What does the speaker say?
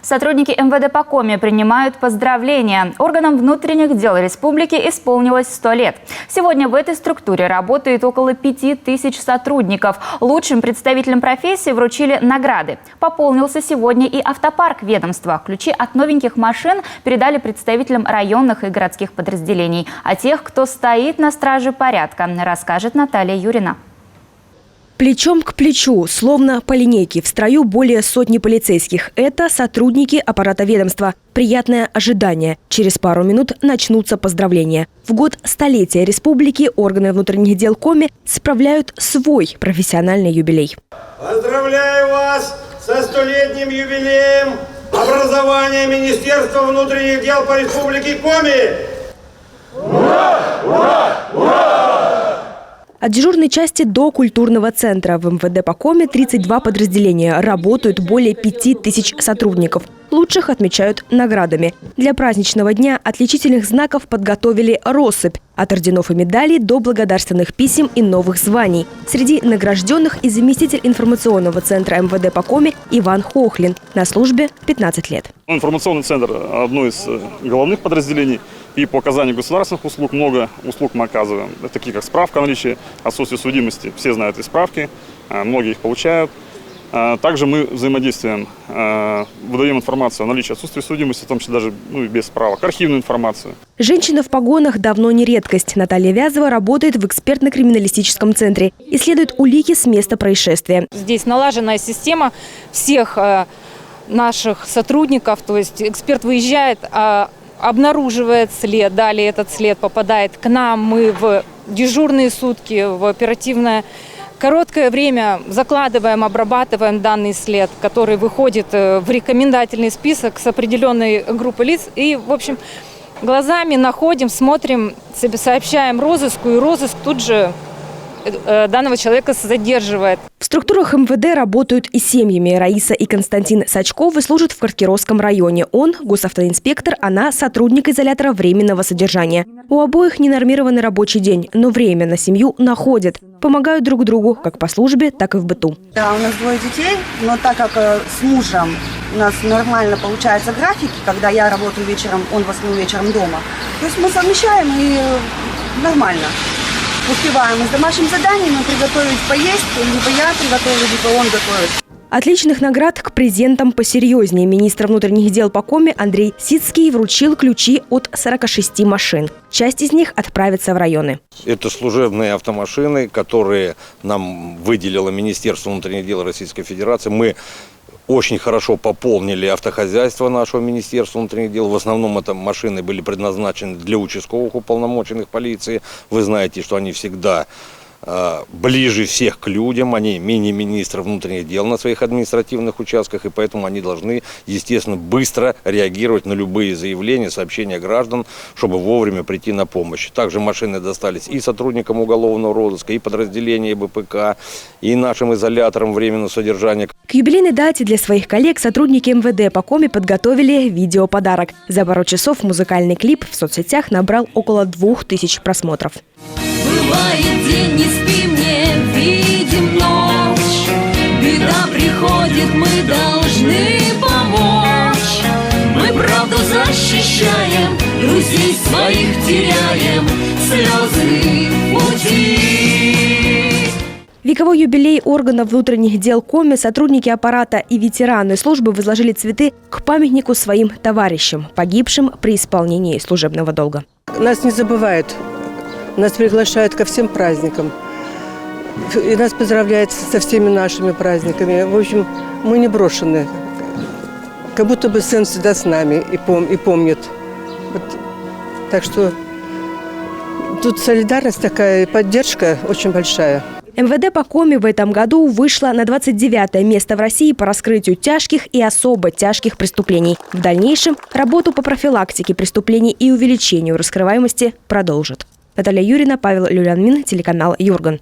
Сотрудники МВД по Коми принимают поздравления. Органам внутренних дел республики исполнилось 100 лет. Сегодня в этой структуре работает около 5000 сотрудников. Лучшим представителям профессии вручили награды. Пополнился сегодня и автопарк ведомства. Ключи от новеньких машин передали представителям районных и городских подразделений. А тех, кто стоит на страже порядка, расскажет Наталья Юрина. Плечом к плечу, словно по линейке, в строю более сотни полицейских. Это сотрудники аппарата ведомства. Приятное ожидание. Через пару минут начнутся поздравления. В год столетия республики органы внутренних дел Коми справляют свой профессиональный юбилей. Поздравляю вас со 100-летним юбилеем образования Министерства внутренних дел по республике Коми! Ура! Ура! Ура! От дежурной части до культурного центра в МВД по Коми 32 подразделения. Работают более 5000 сотрудников. Лучших отмечают наградами. Для праздничного дня отличительных знаков подготовили россыпь. От орденов и медалей до благодарственных писем и новых званий. Среди награжденных и заместитель информационного центра МВД по Коми Иван Хохлин. На службе 15 лет. Информационный центр – одно из головных подразделений. И по оказанию государственных услуг много услуг мы оказываем. Такие как справка о наличии отсутствия судимости. Все знают эти справки, многие их получают. Также мы взаимодействуем, выдаем информацию о наличии отсутствия судимости, в том числе даже без справок, архивную информацию. Женщина в погонах давно не редкость. Наталья Вязова работает в экспертно-криминалистическом центре. Исследует улики с места происшествия. Здесь налаженная система всех наших сотрудников, то есть эксперт выезжает, обнаруживает след, далее этот след попадает к нам, мы в дежурные сутки, в оперативное короткое время закладываем, обрабатываем данный след, который выходит в рекомендательный список с определенной группой лиц. И, в общем, глазами находим, смотрим, сообщаем розыску, и розыск тут же данного человека задерживает. В структурах МВД работают и семьями. Раиса и Константин Сачковы служат в Каркировском районе. Он – госавтоинспектор, она – сотрудник изолятора временного содержания. У обоих ненормированный рабочий день, но время на семью находят. Помогают друг другу как по службе, так и в быту. Да, у нас 2 детей, но так как с мужем у нас нормально получается графики, когда я работаю вечером, он в основном вечером дома, то есть мы совмещаем и нормально. Успеваем с домашними заданиями приготовить поесть, либо я приготовлю, либо он готовит. Отличных наград к презентам посерьезнее. Министр внутренних дел по Коми Андрей Сицкий вручил ключи от 46 машин. Часть из них отправится в районы. Это служебные автомашины, которые нам выделило Министерство внутренних дел Российской Федерации. Мы очень хорошо пополнили автохозяйство нашего Министерства внутренних дел. В основном это машины были предназначены для участковых уполномоченных полиции. Вы знаете, что они всегда ближе всех к людям, они мини-министры внутренних дел на своих административных участках, и поэтому они должны, естественно, быстро реагировать на любые заявления, сообщения граждан, чтобы вовремя прийти на помощь. Также машины достались и сотрудникам уголовного розыска, и подразделения БПК, и нашим изоляторам временного содержания. К юбилейной дате для своих коллег сотрудники МВД по Коми подготовили видеоподарок. За пару часов музыкальный клип в соцсетях набрал около 2000 просмотров. Бывает день, не спим, не видим ночь. Беда приходит, мы должны помочь. Мы правду защищаем, друзей своих теряем, слезы в пути. Вековой юбилей органов внутренних дел Коми сотрудники аппарата и ветераны службы возложили цветы к памятнику своим товарищам, погибшим при исполнении служебного долга. Нас не забывают. Нас приглашают ко всем праздникам. И нас поздравляют со всеми нашими праздниками. В общем, мы не брошены. Как будто бы сын всегда с нами и помнит. Вот. Так что тут солидарность такая, и поддержка очень большая. МВД по Коми в этом году вышла на 29-е место в России по раскрытию тяжких и особо тяжких преступлений. В дальнейшем работу по профилактике преступлений и увеличению раскрываемости продолжит. Наталья Юрина, Павел Люлянмин, телеканал Юрган.